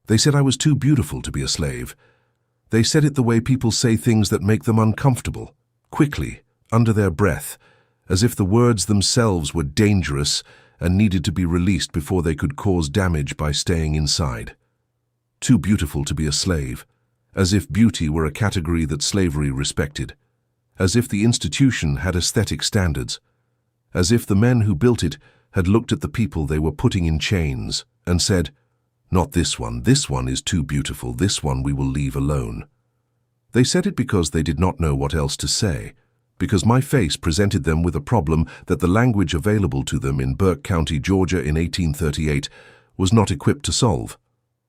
They said I was too beautiful to be a slave. They said it the way people say things that make them uncomfortable, quickly, under their breath, as if the words themselves were dangerous and needed to be released before they could cause damage by staying inside. Too beautiful to be a slave, as if beauty were a category that slavery respected, as if the institution had aesthetic standards, as if the men who built it had looked at the people they were putting in chains and said, "Not this one is too beautiful, this one we will leave alone." They said it because they did not know what else to say, because my face presented them with a problem that the language available to them in Burke County, Georgia in 1838 was not equipped to solve.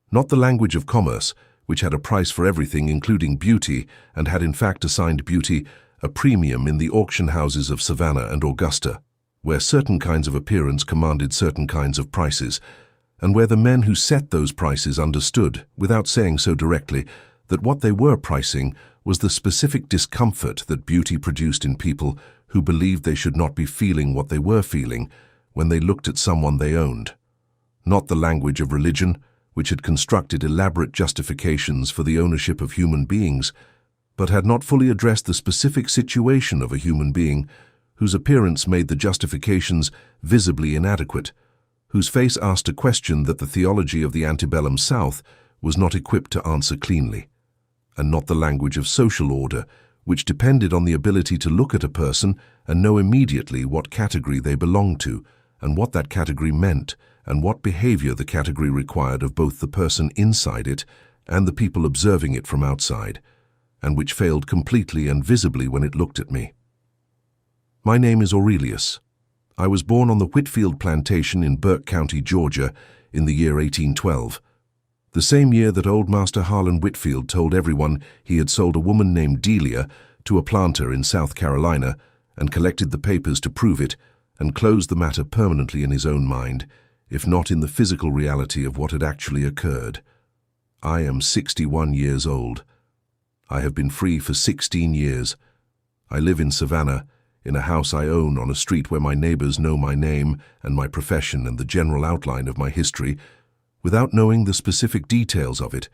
Not the language of commerce, which had a price for everything including beauty and had in fact assigned beauty a premium in the auction houses of Savannah and Augusta, where certain kinds of appearance commanded certain kinds of prices, and where the men who set those prices understood, without saying so directly, that what they were pricing was the specific discomfort that beauty produced in people who believed they should not be feeling what they were feeling when they looked at someone they owned. Not the language of religion, which had constructed elaborate justifications for the ownership of human beings, but had not fully addressed the specific situation of a human being whose appearance made the justifications visibly inadequate, whose face asked a question that the theology of the antebellum South was not equipped to answer cleanly, and not the language of social order, which depended on the ability to look at a person and know immediately what category they belonged to, and what that category meant, and what behavior the category required of both the person inside it and the people observing it from outside, and which failed completely and visibly when it looked at me. My name is Aurelius. I was born on the Whitfield plantation in Burke County, Georgia, in the year 1812, the same year that old Master Harlan Whitfield told everyone he had sold a woman named Delia to a planter in South Carolina and collected the papers to prove it and closed the matter permanently in his own mind, if not in the physical reality of what had actually occurred. I am 61 years old. I have been free for 16 years. I live in Savannah, in a house I own on a street where my neighbors know my name and my profession and the general outline of my history, without knowing the specific details of it,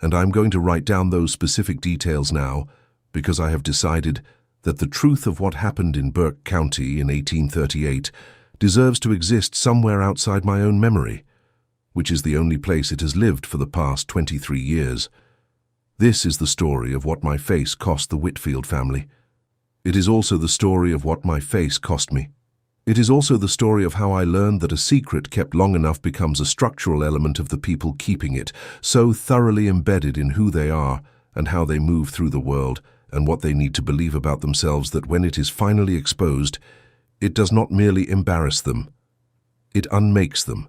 and I'm going to write down those specific details now because I have decided that the truth of what happened in Burke County in 1838 deserves to exist somewhere outside my own memory, which is the only place it has lived for the past 23 years. This is the story of what my face cost the Whitfield family. It is also the story of what my face cost me. It is also the story of how I learned that a secret kept long enough becomes a structural element of the people keeping it, so thoroughly embedded in who they are and how they move through the world and what they need to believe about themselves that when it is finally exposed, it does not merely embarrass them. It unmakes them.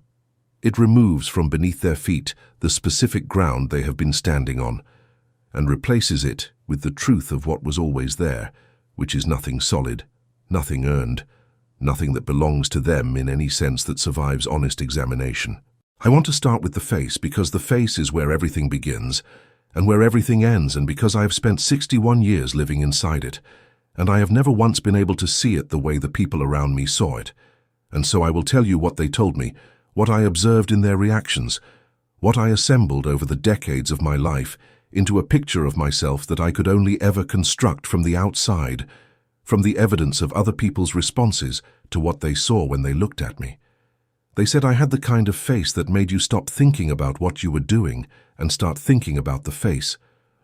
It removes from beneath their feet the specific ground they have been standing on and replaces it with the truth of what was always there, which is nothing solid, nothing earned, nothing that belongs to them in any sense that survives honest examination. I want to start with the face because the face is where everything begins and where everything ends, and because I have spent 61 years living inside it, and I have never once been able to see it the way the people around me saw it. And so I will tell you what they told me, what I observed in their reactions, what I assembled over the decades of my life into a picture of myself that I could only ever construct from the outside, from the evidence of other people's responses to what they saw when they looked at me. They said I had the kind of face that made you stop thinking about what you were doing and start thinking about the face,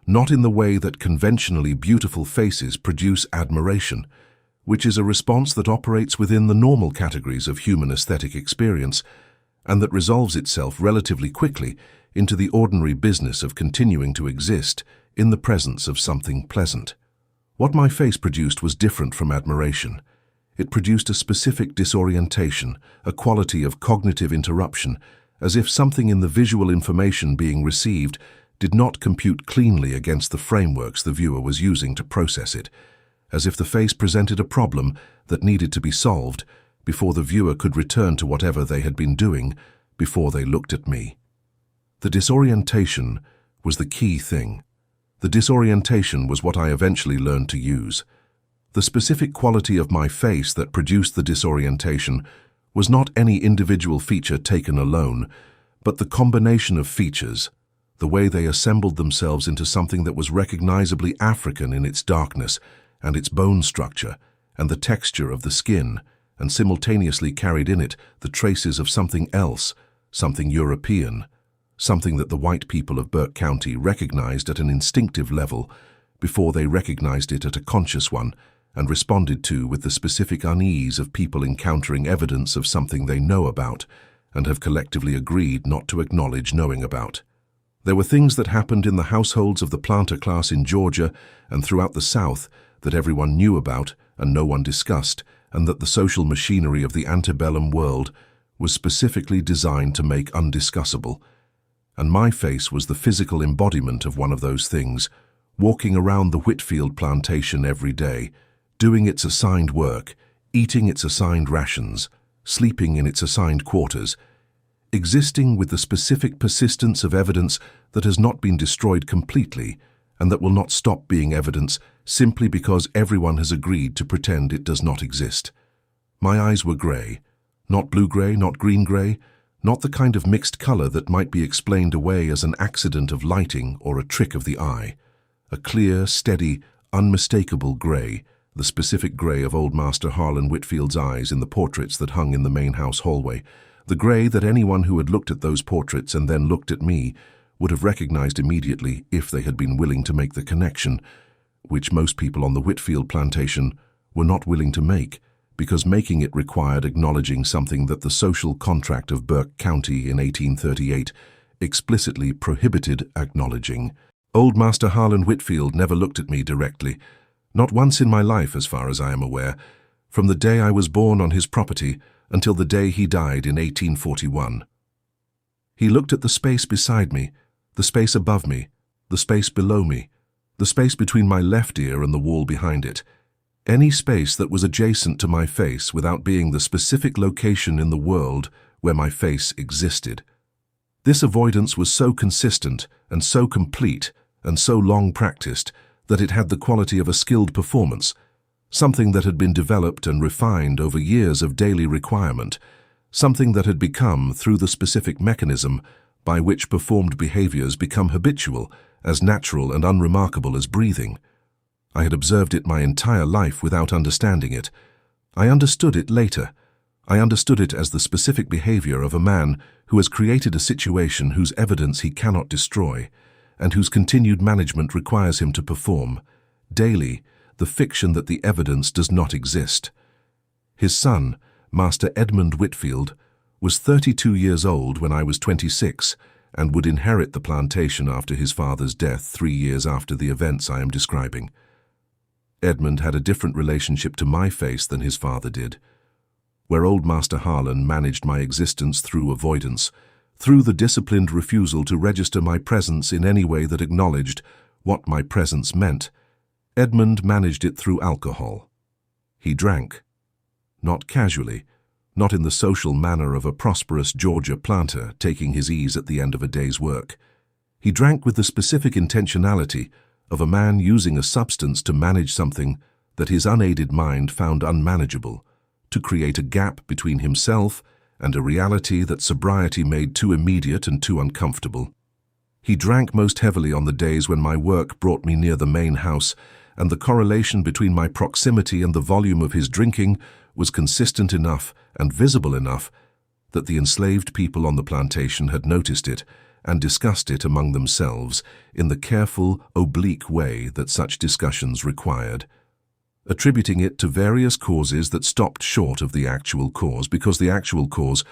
not in the way that conventionally beautiful faces produce admiration, which is a response that operates within the normal categories of human aesthetic experience and that resolves itself relatively quickly into the ordinary business of continuing to exist in the presence of something pleasant. What my face produced was different from admiration. It produced a specific disorientation, a quality of cognitive interruption, as if something in the visual information being received did not compute cleanly against the frameworks the viewer was using to process it, as if the face presented a problem that needed to be solved before the viewer could return to whatever they had been doing before they looked at me. The disorientation was the key thing. The disorientation was what I eventually learned to use. The specific quality of my face that produced the disorientation was not any individual feature taken alone, but the combination of features, the way they assembled themselves into something that was recognizably African in its darkness and its bone structure and the texture of the skin, and simultaneously carried in it the traces of something else, something European, something that the white people of Burke County recognized at an instinctive level before they recognized it at a conscious one and responded to with the specific unease of people encountering evidence of something they know about and have collectively agreed not to acknowledge knowing about. There were things that happened in the households of the planter class in Georgia and throughout the South that everyone knew about and no one discussed, and that the social machinery of the antebellum world was specifically designed to make undiscussable. And my face was the physical embodiment of one of those things, walking around the Whitfield plantation every day, doing its assigned work, eating its assigned rations, sleeping in its assigned quarters, existing with the specific persistence of evidence that has not been destroyed completely and that will not stop being evidence simply because everyone has agreed to pretend it does not exist. My eyes were grey, not blue-grey, not green-grey, not the kind of mixed colour that might be explained away as an accident of lighting or a trick of the eye. A clear, steady, unmistakable grey, the specific grey of old Master Harlan Whitfield's eyes in the portraits that hung in the main house hallway, the grey that anyone who had looked at those portraits and then looked at me would have recognized immediately if they had been willing to make the connection, which most people on the Whitfield plantation were not willing to make, because making it required acknowledging something that the social contract of Burke County in 1838 explicitly prohibited acknowledging. Old Master Harlan Whitfield never looked at me directly, not once in my life as far as I am aware, from the day I was born on his property until the day he died in 1841. He looked at the space beside me, the space above me, the space below me, the space between my left ear and the wall behind it, any space that was adjacent to my face without being the specific location in the world where my face existed. This avoidance was so consistent and so complete and so long practiced that it had the quality of a skilled performance, something that had been developed and refined over years of daily requirement, something that had become, through the specific mechanism by which performed behaviors become habitual, as natural and unremarkable as breathing. I had observed it my entire life without understanding it. I understood it later. I understood it as the specific behavior of a man who has created a situation whose evidence he cannot destroy, and whose continued management requires him to perform, daily, the fiction that the evidence does not exist. His son, Master Edmund Whitfield, was 32 years old when I was 26, and would inherit the plantation after his father's death 3 years after the events I am describing. Edmund had a different relationship to my face than his father did. Where old Master Harlan managed my existence through avoidance, through the disciplined refusal to register my presence in any way that acknowledged what my presence meant, Edmund managed it through alcohol. He drank. Not casually, not in the social manner of a prosperous Georgia planter taking his ease at the end of a day's work. He drank with the specific intentionality of a man using a substance to manage something that his unaided mind found unmanageable, to create a gap between himself and a reality that sobriety made too immediate and too uncomfortable. He drank most heavily on the days when my work brought me near the main house, and the correlation between my proximity and the volume of his drinking was consistent enough and visible enough that the enslaved people on the plantation had noticed it and discussed it among themselves in the careful, oblique way that such discussions required, attributing it to various causes that stopped short of the actual cause, because the actual cause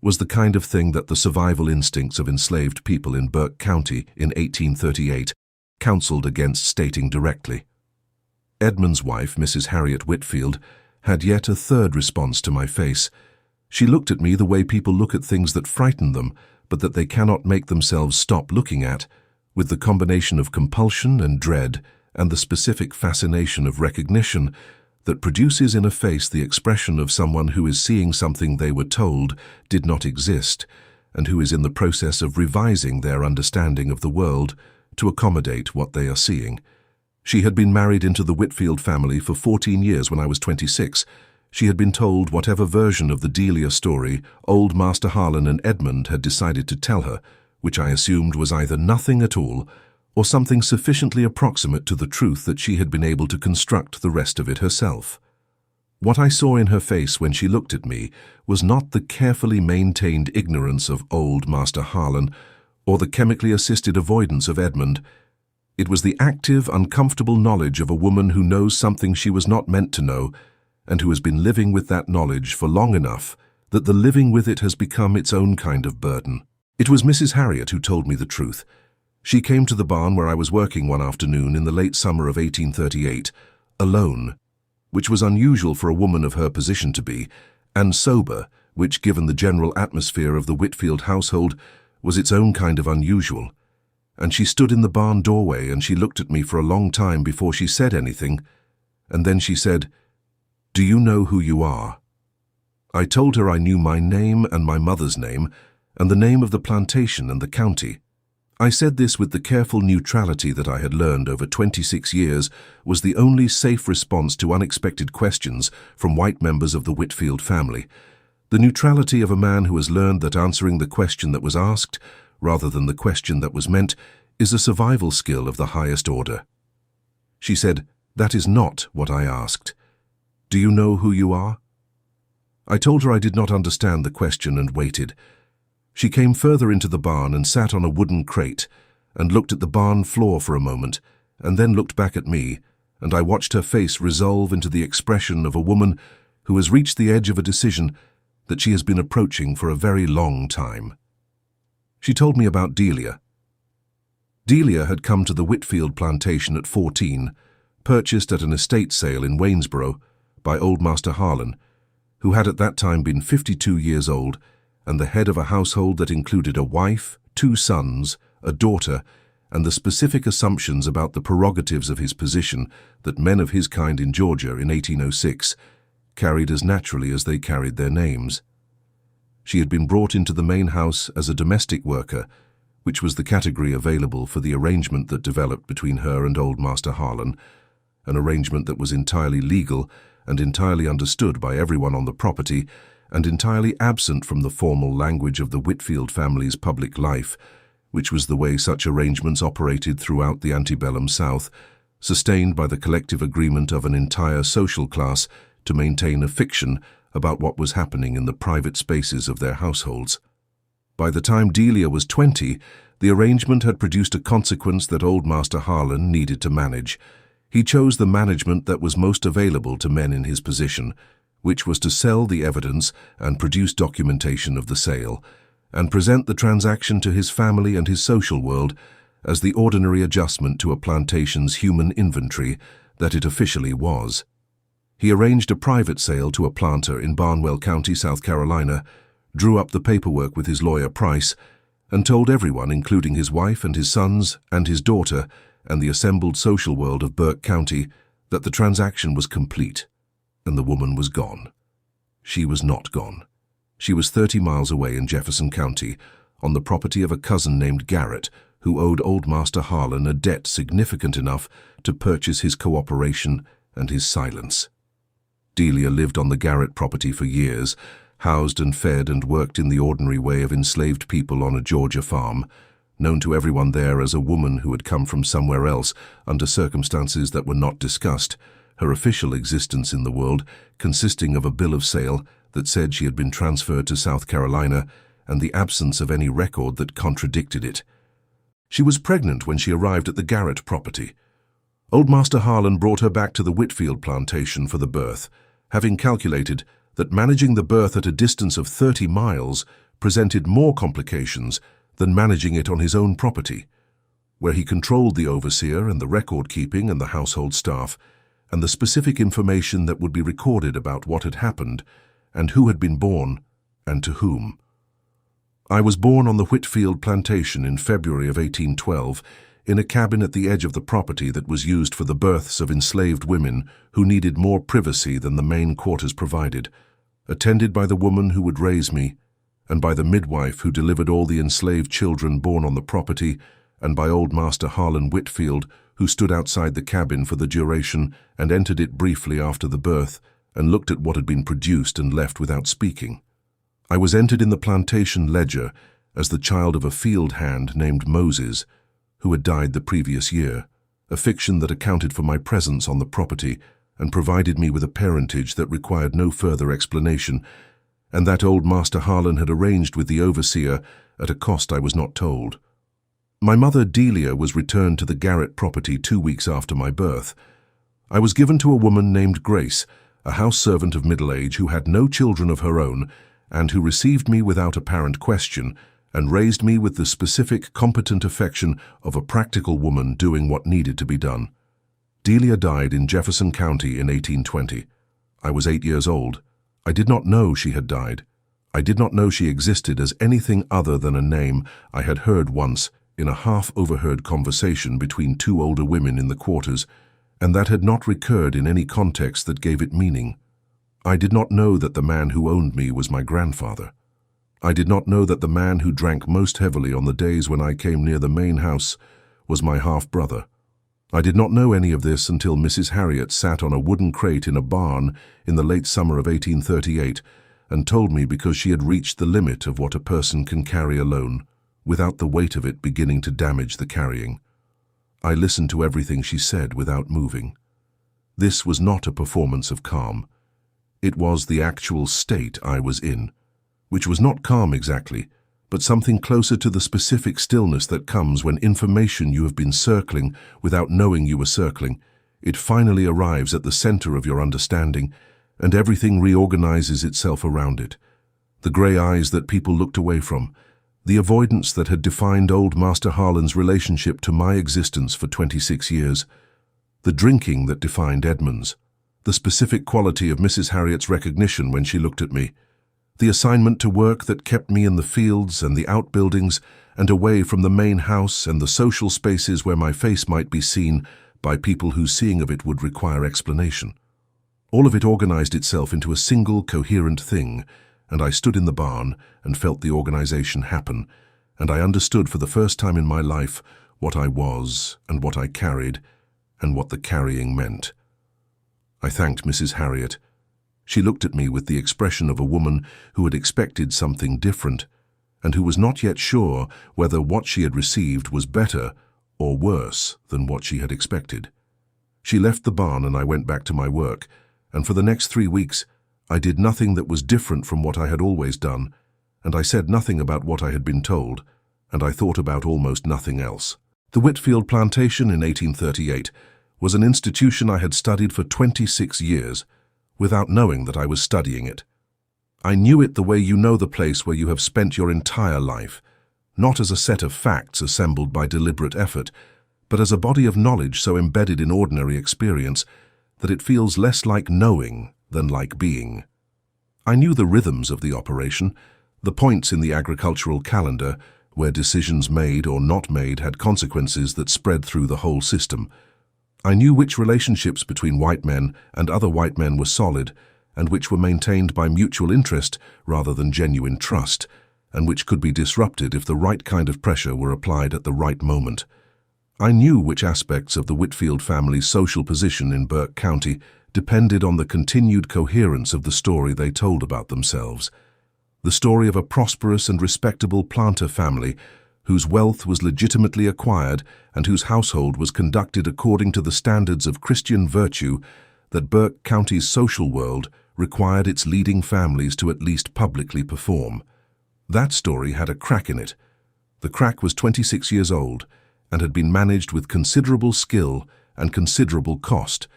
was the kind of thing that the survival instincts of enslaved people in Burke County in 1838 counseled against stating directly. Edmund's wife, Mrs. Harriet Whitfield, had yet a third response to my face. She looked at me the way people look at things that frighten them, but that they cannot make themselves stop looking at, with the combination of compulsion and dread and the specific fascination of recognition that produces in a face the expression of someone who is seeing something they were told did not exist, and who is in the process of revising their understanding of the world to accommodate what they are seeing. She had been married into the Whitfield family for 14 years when I was 26, She had been told whatever version of the Delia story old Master Harlan and Edmund had decided to tell her, which I assumed was either nothing at all or something sufficiently approximate to the truth that she had been able to construct the rest of it herself. What I saw in her face when she looked at me was not the carefully maintained ignorance of old Master Harlan or the chemically assisted avoidance of Edmund. It was the active, uncomfortable knowledge of a woman who knows something she was not meant to know and who has been living with that knowledge for long enough that the living with it has become its own kind of burden. It was Mrs. Harriet who told me the truth. She came to the barn where I was working one afternoon in the late summer of 1838, alone, which was unusual for a woman of her position to be, and sober, which, given the general atmosphere of the Whitfield household, was its own kind of unusual. And she stood in the barn doorway and she looked at me for a long time before she said anything, and then she said, "Do you know who you are?" I told her I knew my name and my mother's name, and the name of the plantation and the county. I said this with the careful neutrality that I had learned over 26 years was the only safe response to unexpected questions from white members of the Whitfield family. The neutrality of a man who has learned that answering the question that was asked, rather than the question that was meant, is a survival skill of the highest order. She said, "That is not what I asked. Do you know who you are?" I told her I did not understand the question and waited. She came further into the barn and sat on a wooden crate and looked at the barn floor for a moment and then looked back at me, and I watched her face resolve into the expression of a woman who has reached the edge of a decision that she has been approaching for a very long time. She told me about Delia. Delia had come to the Whitfield plantation at 14, purchased at an estate sale in Waynesboro by old Master Harlan, who had at that time been 52 years old and the head of a household that included a wife, 2 sons, a daughter, and the specific assumptions about the prerogatives of his position that men of his kind in Georgia in 1806 carried as naturally as they carried their names. She had been brought into the main house as a domestic worker, which was the category available for the arrangement that developed between her and old Master Harlan, an arrangement that was entirely legal and entirely understood by everyone on the property, and entirely absent from the formal language of the Whitfield family's public life, which was the way such arrangements operated throughout the antebellum South, sustained by the collective agreement of an entire social class to maintain a fiction about what was happening in the private spaces of their households. By the time Delia was 20, the arrangement had produced a consequence that old Master Harlan needed to manage. He chose the management that was most available to men in his position, which was to sell the evidence and produce documentation of the sale, and present the transaction to his family and his social world as the ordinary adjustment to a plantation's human inventory that it officially was. He arranged a private sale to a planter in Barnwell County, South Carolina, drew up the paperwork with his lawyer Price, and told everyone, including his wife and his sons and his daughter and the assembled social world of Burke County, that the transaction was complete. And the woman was gone. She was not gone. She was 30 miles away in Jefferson County, on the property of a cousin named Garrett, who owed old Master Harlan a debt significant enough to purchase his cooperation and his silence. Delia lived on the Garrett property for years, housed and fed and worked in the ordinary way of enslaved people on a Georgia farm, known to everyone there as a woman who had come from somewhere else under circumstances that were not discussed, her official existence in the world consisting of a bill of sale that said she had been transferred to South Carolina and the absence of any record that contradicted it. She was pregnant when she arrived at the Garrett property. Old Master Harlan brought her back to the Whitfield plantation for the birth, having calculated that managing the birth at a distance of 30 miles presented more complications than managing it on his own property, where he controlled the overseer and the record-keeping and the household staff, and the specific information that would be recorded about what had happened and who had been born and to whom. I was born on the Whitfield plantation in February of 1812 in a cabin at the edge of the property that was used for the births of enslaved women who needed more privacy than the main quarters provided, attended by the woman who would raise me, and by the midwife who delivered all the enslaved children born on the property, and by old Master Harlan Whitfield, who stood outside the cabin for the duration and entered it briefly after the birth and looked at what had been produced and left without speaking. I was entered in the plantation ledger as the child of a field hand named Moses, who had died the previous year, a fiction that accounted for my presence on the property and provided me with a parentage that required no further explanation, and that old Master Harlan had arranged with the overseer at a cost I was not told. My mother, Delia, was returned to the Garrett property 2 weeks after my birth. I was given to a woman named Grace, a house servant of middle age who had no children of her own and who received me without apparent question and raised me with the specific, competent affection of a practical woman doing what needed to be done. Delia died in Jefferson County in 1820. I was 8 years old. I did not know she had died. I did not know she existed as anything other than a name I had heard once in a half-overheard conversation between 2 older women in the quarters, and that had not recurred in any context that gave it meaning. I did not know that the man who owned me was my grandfather. I did not know that the man who drank most heavily on the days when I came near the main house was my half-brother. I did not know any of this until Mrs. Harriet sat on a wooden crate in a barn in the late summer of 1838 and told me because she had reached the limit of what a person can carry alone, without the weight of it beginning to damage the carrying. I listened to everything she said without moving. This was not a performance of calm. It was the actual state I was in, which was not calm exactly, but something closer to the specific stillness that comes when information you have been circling without knowing you were circling, it finally arrives at the center of your understanding, and everything reorganizes itself around it. The gray eyes that people looked away from, the avoidance that had defined old Master Harlan's relationship to my existence for 26 years, the drinking that defined Edmund's, the specific quality of Mrs. Harriet's recognition when she looked at me, the assignment to work that kept me in the fields and the outbuildings and away from the main house and the social spaces where my face might be seen by people whose seeing of it would require explanation. All of it organized itself into a single coherent thing, and I stood in the barn and felt the organization happen, and I understood for the first time in my life what I was and what I carried and what the carrying meant. I thanked Mrs. Harriet. She looked at me with the expression of a woman who had expected something different and who was not yet sure whether what she had received was better or worse than what she had expected. She left the barn and I went back to my work, and for the next 3 weeks I did nothing that was different from what I had always done, and I said nothing about what I had been told, and I thought about almost nothing else. The Whitfield Plantation in 1838 was an institution I had studied for 26 years, without knowing that I was studying it. I knew it the way you know the place where you have spent your entire life, not as a set of facts assembled by deliberate effort, but as a body of knowledge so embedded in ordinary experience that it feels less like knowing than like being. I knew the rhythms of the operation, the points in the agricultural calendar where decisions made or not made had consequences that spread through the whole system. I knew which relationships between white men and other white men were solid and which were maintained by mutual interest rather than genuine trust, and which could be disrupted if the right kind of pressure were applied at the right moment. I knew which aspects of the Whitfield family's social position in Burke County depended on the continued coherence of the story they told about themselves. The story of a prosperous and respectable planter family whose wealth was legitimately acquired and whose household was conducted according to the standards of Christian virtue that Burke County's social world required its leading families to at least publicly perform. That story had a crack in it. The crack was 26 years old and had been managed with considerable skill and considerable cost,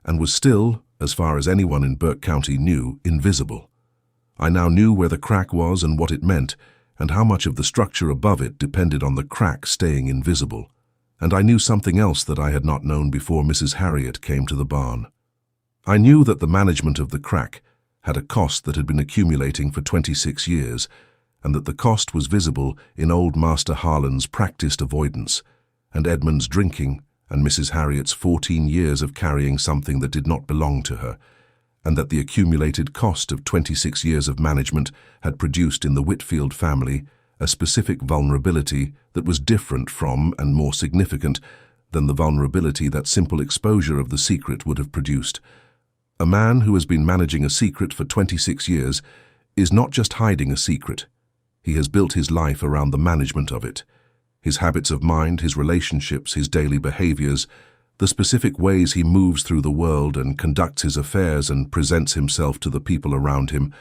and was still, as far as anyone in Burke County knew, invisible. I now knew where the crack was and what it meant, and how much of the structure above it depended on the crack staying invisible. And I knew something else that I had not known before Mrs. Harriet came to the barn. I knew that the management of the crack had a cost that had been accumulating for 26 years, and that the cost was visible in old Master Harlan's practiced avoidance, and Edmund's drinking, and Mrs. Harriet's 14 years of carrying something that did not belong to her, and that the accumulated cost of 26 years of management had produced in the Whitfield family a specific vulnerability that was different from and more significant than the vulnerability that simple exposure of the secret would have produced. A man who has been managing a secret for 26 years is not just hiding a secret. He has built his life around the management of it. His habits of mind, his relationships, his daily behaviors, the specific ways he moves through the world and conducts his affairs and presents himself to the people around him,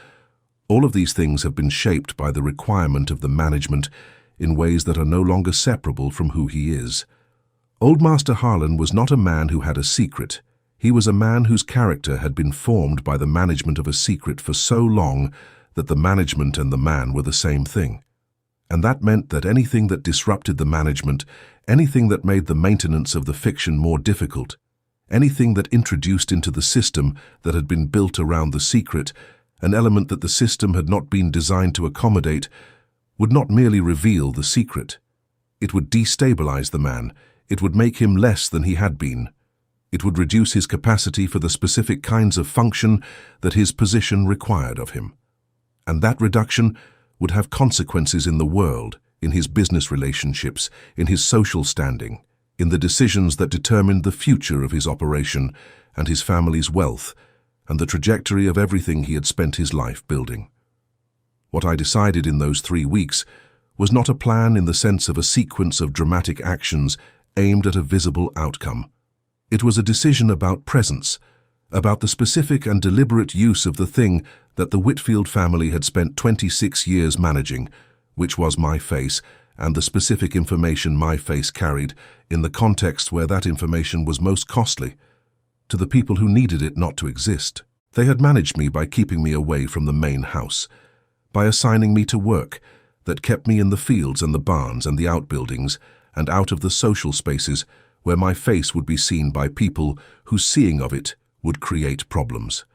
all of these things have been shaped by the requirement of the management in ways that are no longer separable from who he is. Old Master Harlan was not a man who had a secret. He was a man whose character had been formed by the management of a secret for so long that the management and the man were the same thing. And that meant that anything that disrupted the management, anything that made the maintenance of the fiction more difficult, anything that introduced into the system that had been built around the secret, an element that the system had not been designed to accommodate, would not merely reveal the secret. It would destabilize the man. It would make him less than he had been. It would reduce his capacity for the specific kinds of function that his position required of him. And that reduction would have consequences in the world, in his business relationships, in his social standing, in the decisions that determined the future of his operation and his family's wealth, and the trajectory of everything he had spent his life building. What I decided in those 3 weeks was not a plan in the sense of a sequence of dramatic actions aimed at a visible outcome. It was a decision about presence, about the specific and deliberate use of the thing that the Whitfield family had spent 26 years managing, which was my face, and the specific information my face carried in the context where that information was most costly, to the people who needed it not to exist. They had managed me by keeping me away from the main house, by assigning me to work that kept me in the fields and the barns and the outbuildings and out of the social spaces where my face would be seen by people whose seeing of it would create problems.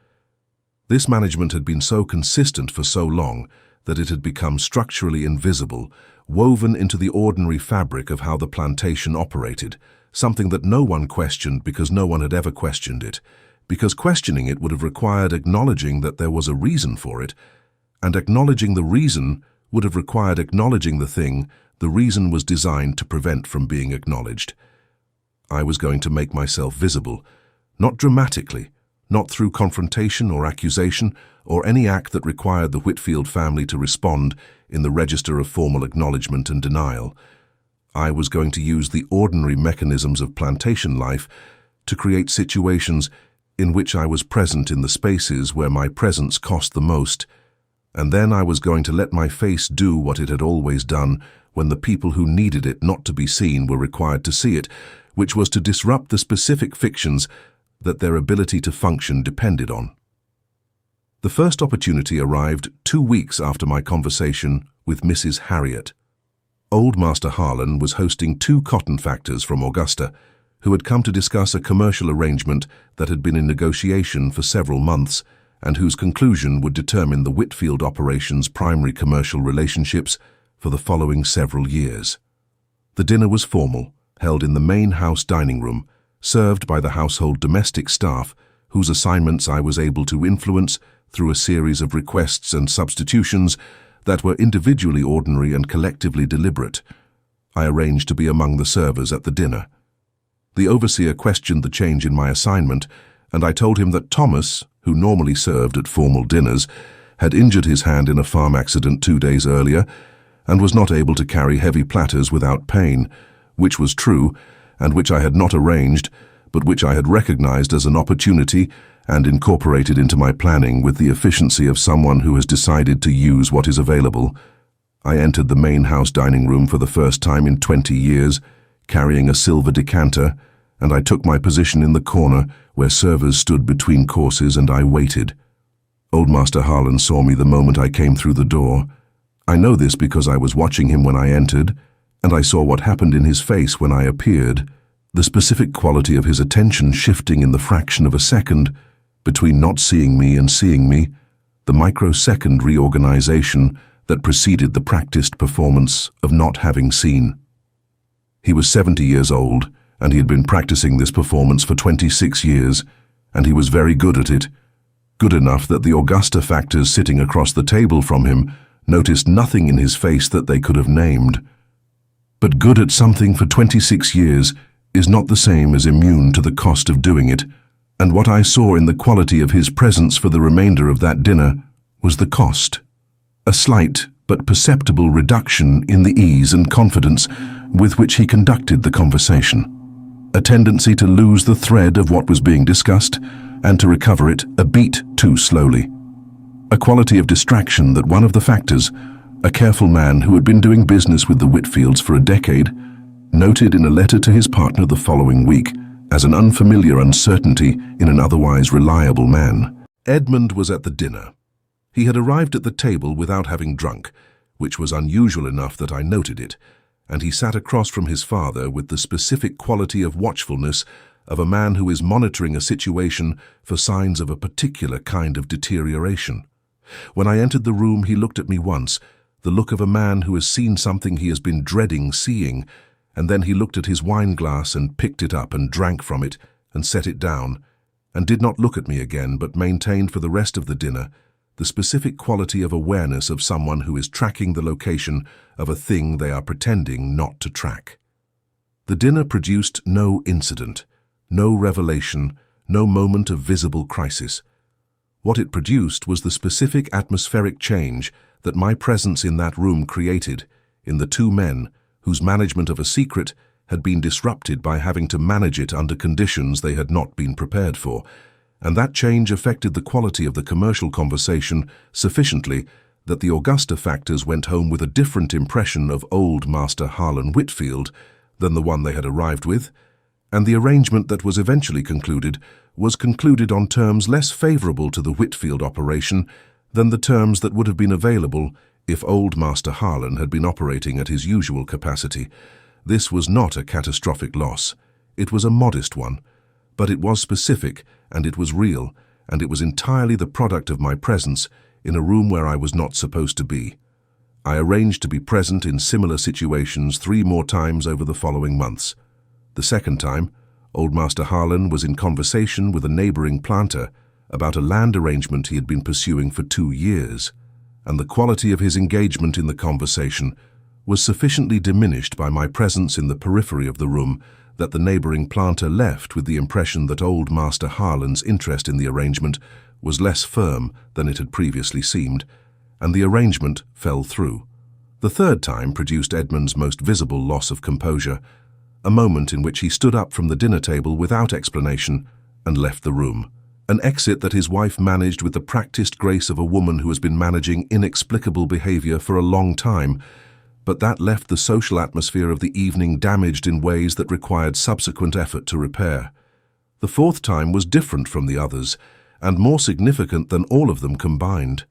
This management had been so consistent for so long that it had become structurally invisible, woven into the ordinary fabric of how the plantation operated, something that no one questioned because no one had ever questioned it, because questioning it would have required acknowledging that there was a reason for it, and acknowledging the reason would have required acknowledging the thing the reason was designed to prevent from being acknowledged. I was going to make myself visible, not dramatically, not through confrontation or accusation or any act that required the Whitfield family to respond in the register of formal acknowledgement and denial. I was going to use the ordinary mechanisms of plantation life to create situations in which I was present in the spaces where my presence cost the most, and then I was going to let my face do what it had always done when the people who needed it not to be seen were required to see it, which was to disrupt the specific fictions that their ability to function depended on. The first opportunity arrived 2 weeks after my conversation with Mrs. Harriet. Old Master Harlan was hosting 2 cotton factors from Augusta who had come to discuss a commercial arrangement that had been in negotiation for several months and whose conclusion would determine the Whitfield operation's primary commercial relationships for the following several years. The dinner was formal, held in the main house dining room, served by the household domestic staff, whose assignments I was able to influence through a series of requests and substitutions that were individually ordinary and collectively deliberate. I arranged to be among the servers at the dinner. The overseer questioned the change in my assignment, and I told him that Thomas, who normally served at formal dinners, had injured his hand in a farm accident 2 days earlier and was not able to carry heavy platters without pain, which was true, and which I had not arranged, but which I had recognized as an opportunity and incorporated into my planning with the efficiency of someone who has decided to use what is available. I entered the main house dining room for the first time in 20 years, carrying a silver decanter, and I took my position in the corner where servers stood between courses, and I waited. Old Master Harlan saw me the moment I came through the door. I know this because I was watching him when I entered, and I saw what happened in his face when I appeared, the specific quality of his attention shifting in the fraction of a second between not seeing me and seeing me, the microsecond reorganization that preceded the practiced performance of not having seen. He was 70 years old, and he had been practicing this performance for 26 years, and he was very good at it, good enough that the Augusta factors sitting across the table from him noticed nothing in his face that they could have named. But good at something for 26 years is not the same as immune to the cost of doing it, And what I saw in the quality of his presence for the remainder of that dinner was the cost. A slight but perceptible reduction in the ease and confidence with which he conducted the conversation. A tendency to lose the thread of what was being discussed and to recover it a beat too slowly. A quality of distraction that one of the factors, a careful man who had been doing business with the Whitfields for a decade, noted in a letter to his partner the following week as an unfamiliar uncertainty in an otherwise reliable man. Edmund was at the dinner. He had arrived at the table without having drunk, which was unusual enough that I noted it, and he sat across from his father with the specific quality of watchfulness of a man who is monitoring a situation for signs of a particular kind of deterioration. When I entered the room, he looked at me once, the look of a man who has seen something he has been dreading seeing, and then he looked at his wine glass and picked it up and drank from it and set it down, and did not look at me again but maintained for the rest of the dinner the specific quality of awareness of someone who is tracking the location of a thing they are pretending not to track. The dinner produced no incident, no revelation, no moment of visible crisis. What it produced was the specific atmospheric change that my presence in that room created in the two men whose management of a secret had been disrupted by having to manage it under conditions they had not been prepared for, and that change affected the quality of the commercial conversation sufficiently that the Augusta factors went home with a different impression of old Master Harlan Whitfield than the one they had arrived with, and the arrangement that was eventually concluded was concluded on terms less favorable to the Whitfield operation than the terms that would have been available if old Master Harlan had been operating at his usual capacity. This was not a catastrophic loss. It was a modest one, but it was specific, and it was real, and it was entirely the product of my presence in a room where I was not supposed to be. I arranged to be present in similar situations 3 more times over the following months. The second time, old Master Harlan was in conversation with a neighboring planter about a land arrangement he had been pursuing for 2 years, and the quality of his engagement in the conversation was sufficiently diminished by my presence in the periphery of the room that the neighboring planter left with the impression that old Master Harlan's interest in the arrangement was less firm than it had previously seemed, and the arrangement fell through. The third time produced Edmund's most visible loss of composure, a moment in which he stood up from the dinner table without explanation and left the room, an exit that his wife managed with the practiced grace of a woman who has been managing inexplicable behavior for a long time, but that left the social atmosphere of the evening damaged in ways that required subsequent effort to repair. The fourth time was different from the others, and more significant than all of them combined.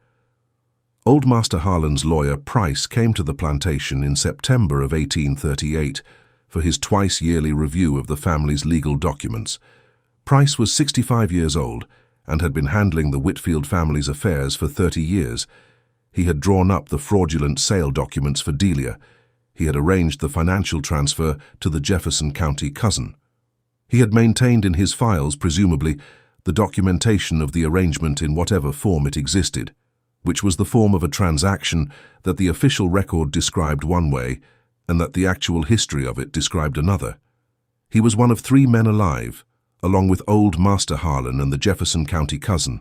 Old Master Harlan's lawyer, Price, came to the plantation in September of 1838 for his twice-yearly review of the family's legal documents. Price was 65 years old and had been handling the Whitfield family's affairs for 30 years. He had drawn up the fraudulent sale documents for Delia. He had arranged the financial transfer to the Jefferson County cousin. He had maintained in his files, presumably, the documentation of the arrangement in whatever form it existed, which was the form of a transaction that the official record described one way and that the actual history of it described another. He was one of 3 men alive, along with old Master Harlan and the Jefferson County cousin,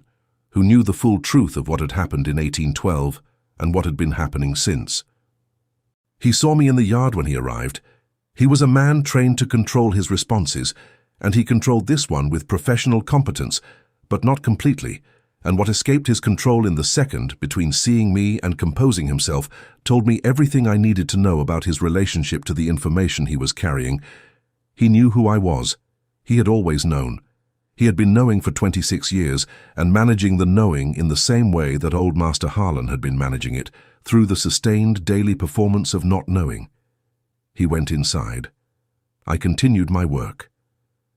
who knew the full truth of what had happened in 1812 and what had been happening since. He saw me in the yard when he arrived. He was a man trained to control his responses, and he controlled this one with professional competence, but not completely, and what escaped his control in the second, between seeing me and composing himself, told me everything I needed to know about his relationship to the information he was carrying. He knew who I was. He had always known. He had been knowing for 26 years and managing the knowing in the same way that old Master Harlan had been managing it, through the sustained daily performance of not knowing. He went inside. I continued my work.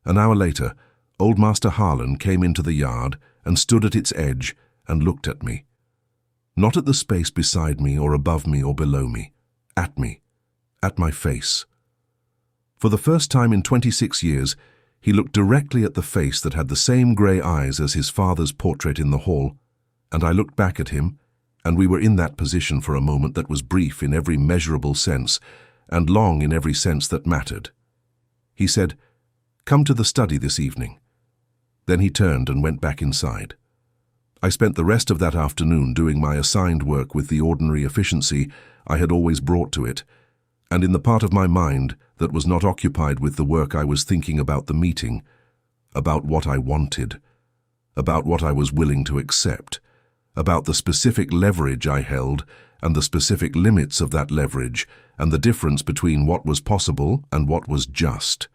An hour later, old Master Harlan came into the yard and stood at its edge and looked at me. Not at the space beside me or above me or below me. At me. At my face. For the first time in 26 years, he looked directly at the face that had the same grey eyes as his father's portrait in the hall, and I looked back at him, and we were in that position for a moment that was brief in every measurable sense, and long in every sense that mattered. He said, "Come to the study this evening." Then he turned and went back inside. I spent the rest of that afternoon doing my assigned work with the ordinary efficiency I had always brought to it, and in the part of my mind that was not occupied with the work I was thinking about the meeting, about what I wanted, about what I was willing to accept, about the specific leverage I held and the specific limits of that leverage and the difference between what was possible and what was just.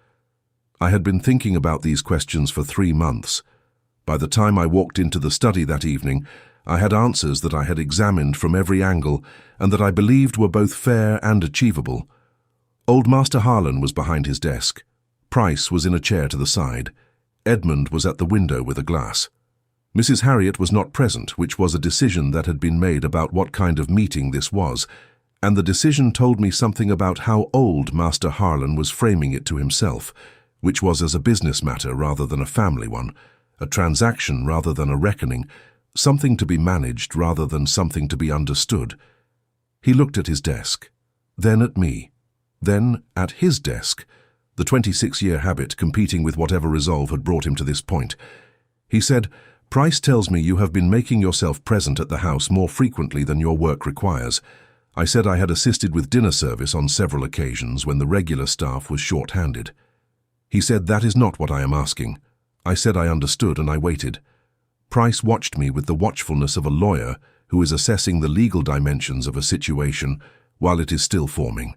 I had been thinking about these questions for 3 months. By the time I walked into the study that evening, I had answers that I had examined from every angle and that I believed were both fair and achievable. Old Master Harlan was behind his desk. Price was in a chair to the side. Edmund was at the window with a glass. Mrs. Harriet was not present, which was a decision that had been made about what kind of meeting this was, and the decision told me something about how old Master Harlan was framing it to himself, which was as a business matter rather than a family one, a transaction rather than a reckoning, something to be managed rather than something to be understood. He looked at his desk, then at me, then at his desk, the 26-year habit competing with whatever resolve had brought him to this point. He said, "Price tells me you have been making yourself present at the house more frequently than your work requires." I said I had assisted with dinner service on several occasions when the regular staff was short-handed. He said, "That is not what I am asking." I said I understood, and I waited. Price watched me with the watchfulness of a lawyer who is assessing the legal dimensions of a situation while it is still forming.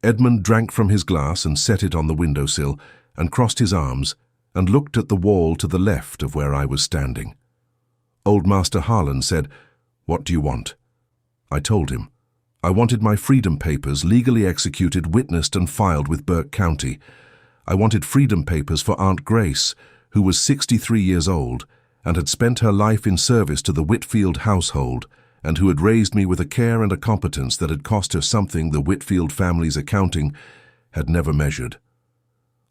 Edmund drank from his glass and set it on the windowsill and crossed his arms and looked at the wall to the left of where I was standing. Old Master Harlan said, "What do you want?" I told him. I wanted my freedom papers legally executed, witnessed and filed with Burke County. I wanted freedom papers for Aunt Grace, who was 63 years old and had spent her life in service to the Whitfield household, and who had raised me with a care and a competence that had cost her something the Whitfield family's accounting had never measured.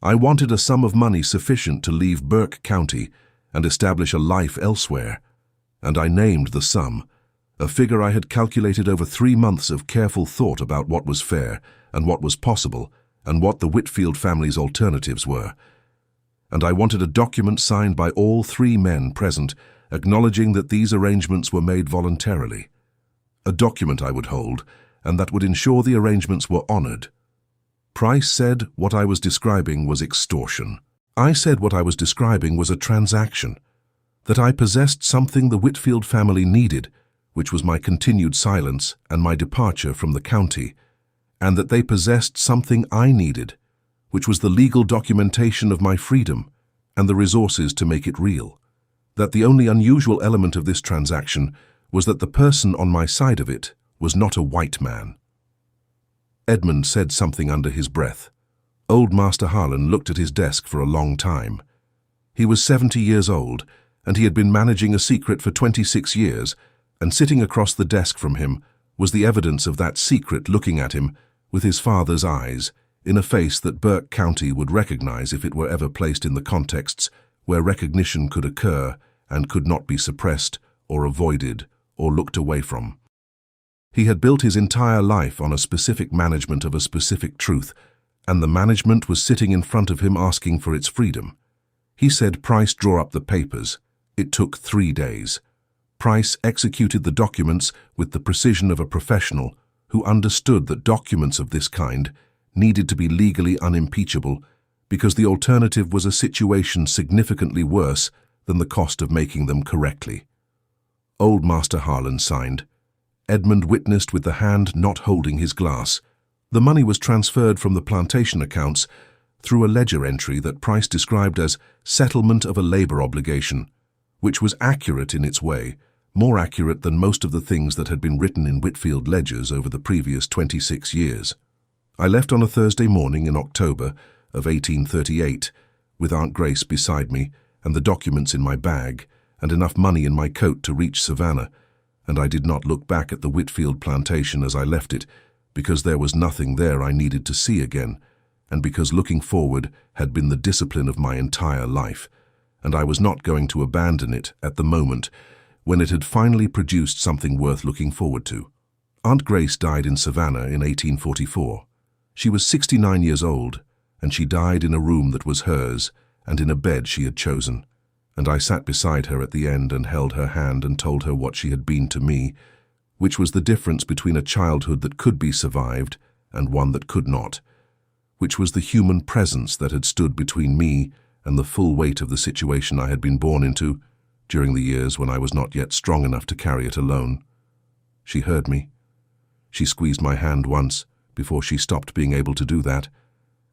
I wanted a sum of money sufficient to leave Burke County and establish a life elsewhere, and I named the sum, a figure I had calculated over 3 months of careful thought about what was fair and what was possible and what the Whitfield family's alternatives were. And I wanted a document signed by all 3 men present, acknowledging that these arrangements were made voluntarily. A document I would hold, and that would ensure the arrangements were honored. Price said what I was describing was extortion. I said what I was describing was a transaction, that I possessed something the Whitfield family needed, which was my continued silence and my departure from the county, and that they possessed something I needed, which was the legal documentation of my freedom and the resources to make it real. That the only unusual element of this transaction was that the person on my side of it was not a white man. Edmund said something under his breath. Old Master Harlan looked at his desk for a long time. He was 70 years old, and he had been managing a secret for 26 years, and sitting across the desk from him was the evidence of that secret looking at him with his father's eyes, in a face that Burke County would recognize if it were ever placed in the contexts where recognition could occur and could not be suppressed or avoided or looked away from. He had built his entire life on a specific management of a specific truth, and the management was sitting in front of him asking for its freedom. He said, "Price, draw up the papers." It took 3 days. Price executed the documents with the precision of a professional who understood that documents of this kind needed to be legally unimpeachable because the alternative was a situation significantly worse than the cost of making them correctly. Old Master Harlan signed. Edmund witnessed with the hand not holding his glass. The money was transferred from the plantation accounts through a ledger entry that Price described as settlement of a labor obligation, which was accurate in its way, more accurate than most of the things that had been written in Whitfield ledgers over the previous 26 years. I left on a Thursday morning in October of 1838, with Aunt Grace beside me and the documents in my bag and enough money in my coat to reach Savannah, and I did not look back at the Whitfield plantation as I left it, because there was nothing there I needed to see again, and because looking forward had been the discipline of my entire life, and I was not going to abandon it at the moment when it had finally produced something worth looking forward to. Aunt Grace died in Savannah in 1844. She was 69 years old, and she died in a room that was hers and in a bed she had chosen. and I sat beside her at the end and held her hand and told her what she had been to me, which was the difference between a childhood that could be survived and one that could not, which was the human presence that had stood between me and the full weight of the situation I had been born into during the years when I was not yet strong enough to carry it alone. She heard me. She squeezed my hand once before she stopped being able to do that,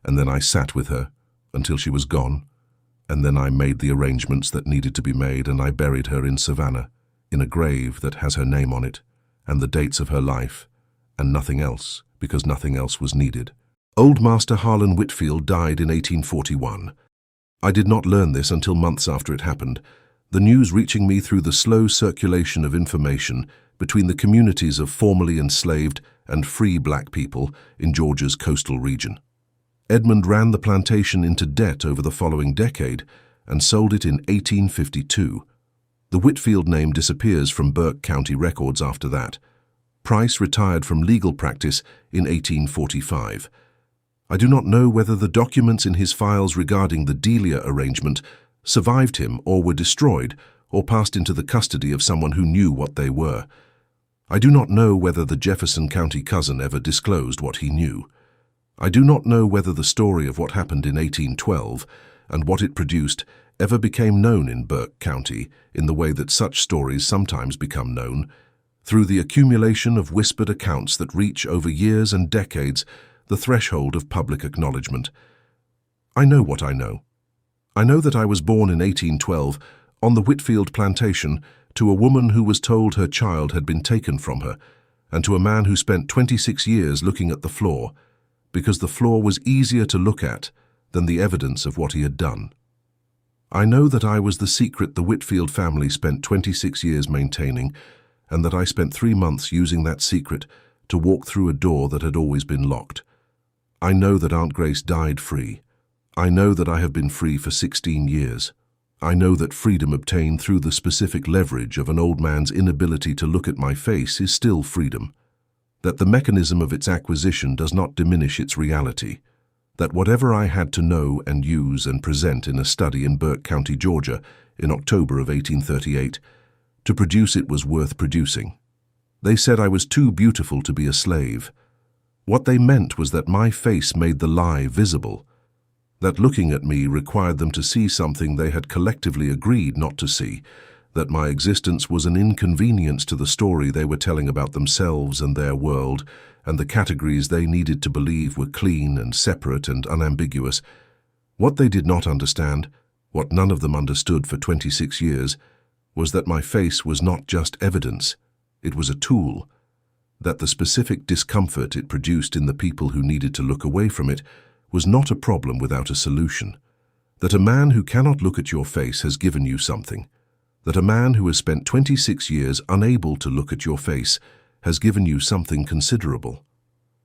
and then I sat with her until she was gone, and then I made the arrangements that needed to be made, and I buried her in Savannah, in a grave that has her name on it, and the dates of her life, and nothing else, because nothing else was needed. Old Master Harlan Whitfield died in 1841. I did not learn this until months after it happened, the news reaching me through the slow circulation of information between the communities of formerly enslaved and free black people in Georgia's coastal region. Edmund ran the plantation into debt over the following decade and sold it in 1852. The Whitfield name disappears from Burke County records after that. Price retired from legal practice in 1845. I do not know whether the documents in his files regarding the Delia arrangement survived him or were destroyed or passed into the custody of someone who knew what they were. I do not know whether the Jefferson County cousin ever disclosed what he knew. I do not know whether the story of what happened in 1812 and what it produced ever became known in Burke County in the way that such stories sometimes become known, through the accumulation of whispered accounts that reach over years and decades the threshold of public acknowledgement. I know what I know. I know that I was born in 1812 on the Whitfield plantation to a woman who was told her child had been taken from her, and to a man who spent 26 years looking at the floor, because the floor was easier to look at than the evidence of what he had done. I know that I was the secret the Whitfield family spent 26 years maintaining, and that I spent 3 months using that secret to walk through a door that had always been locked. I know that Aunt Grace died free. I know that I have been free for 16 years. I know that freedom obtained through the specific leverage of an old man's inability to look at my face is still freedom. That the mechanism of its acquisition does not diminish its reality. That whatever I had to know and use and present in a study in Burke County, Georgia, in October of 1838, to produce it was worth producing. They said I was too beautiful to be a slave. What they meant was that my face made the lie visible, that looking at me required them to see something they had collectively agreed not to see, that my existence was an inconvenience to the story they were telling about themselves and their world, and the categories they needed to believe were clean and separate and unambiguous. What they did not understand, what none of them understood for 26 years, was that my face was not just evidence, it was a tool, that the specific discomfort it produced in the people who needed to look away from it was not a problem without a solution, that a man who cannot look at your face has given you something, that a man who has spent 26 years unable to look at your face has given you something considerable,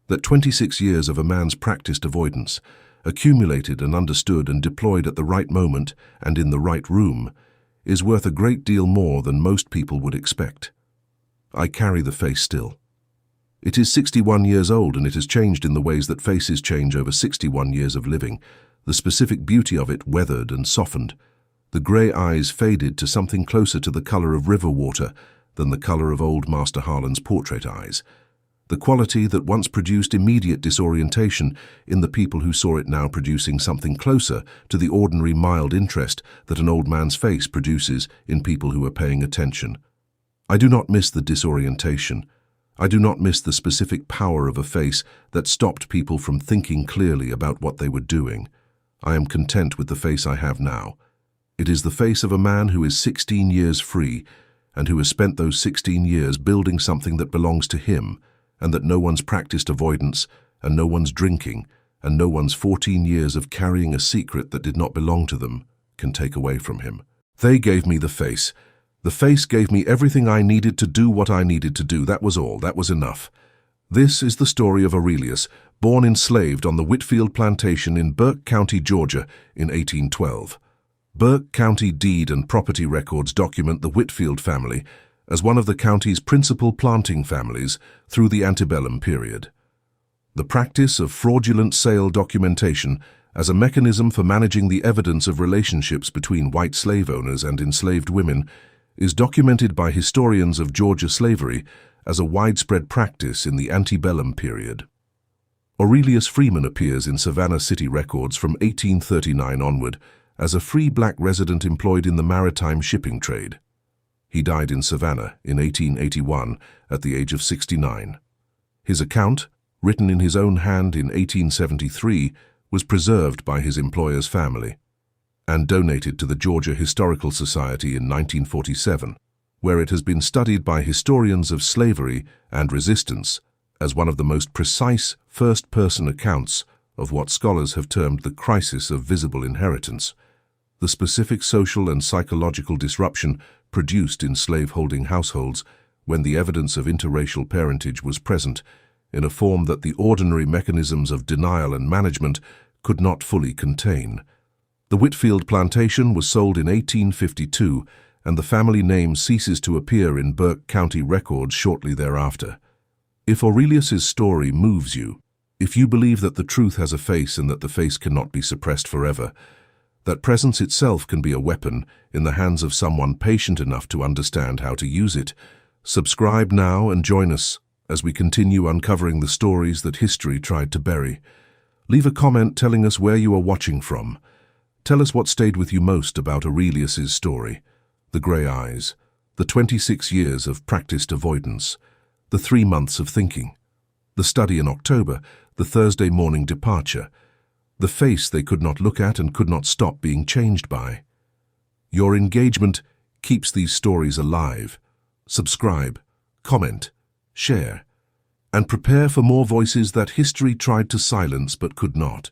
that 26 years of a man's practiced avoidance, accumulated and understood and deployed at the right moment and in the right room, is worth a great deal more than most people would expect. I carry the face still. It is 61 years old, and it has changed in the ways that faces change over 61 years of living, the specific beauty of it weathered and softened, the grey eyes faded to something closer to the colour of river water than the colour of old Master Harlan's portrait eyes, the quality that once produced immediate disorientation in the people who saw it now producing something closer to the ordinary mild interest that an old man's face produces in people who are paying attention. I do not miss the disorientation. I do not miss the specific power of a face that stopped people from thinking clearly about what they were doing. I am content with the face I have now. It is the face of a man who is 16 years free and who has spent those 16 years building something that belongs to him, and that no one's practiced avoidance and no one's drinking and no one's 14 years of carrying a secret that did not belong to them can take away from him. They gave me the face. The face gave me everything I needed to do what I needed to do. That was all. That was enough. This is the story of Aurelius, born enslaved on the Whitfield plantation in Burke County, Georgia, in 1812. Burke County deed and property records document the Whitfield family as one of the county's principal planting families through the antebellum period. The practice of fraudulent sale documentation as a mechanism for managing the evidence of relationships between white slave owners and enslaved women, is documented by historians of Georgia slavery as a widespread practice in the antebellum period. Aurelius Freeman appears in Savannah City records from 1839 onward as a free black resident employed in the maritime shipping trade. He died in Savannah in 1881 at the age of 69. His account, written in his own hand in 1873, was preserved by his employer's family and donated to the Georgia Historical Society in 1947, where it has been studied by historians of slavery and resistance as one of the most precise first-person accounts of what scholars have termed the crisis of visible inheritance, the specific social and psychological disruption produced in slave-holding households when the evidence of interracial parentage was present in a form that the ordinary mechanisms of denial and management could not fully contain. The Whitfield plantation was sold in 1852, and the family name ceases to appear in Burke County records shortly thereafter. If Aurelius's story moves you, if you believe that the truth has a face and that the face cannot be suppressed forever, that presence itself can be a weapon in the hands of someone patient enough to understand how to use it, subscribe now and join us as we continue uncovering the stories that history tried to bury. Leave a comment telling us where you are watching from. Tell us what stayed with you most about Aurelius's story: the grey eyes, the 26 years of practiced avoidance, the 3 months of thinking, the study in October, the Thursday morning departure, the face they could not look at and could not stop being changed by. Your engagement keeps these stories alive. Subscribe, comment, share, and prepare for more voices that history tried to silence but could not.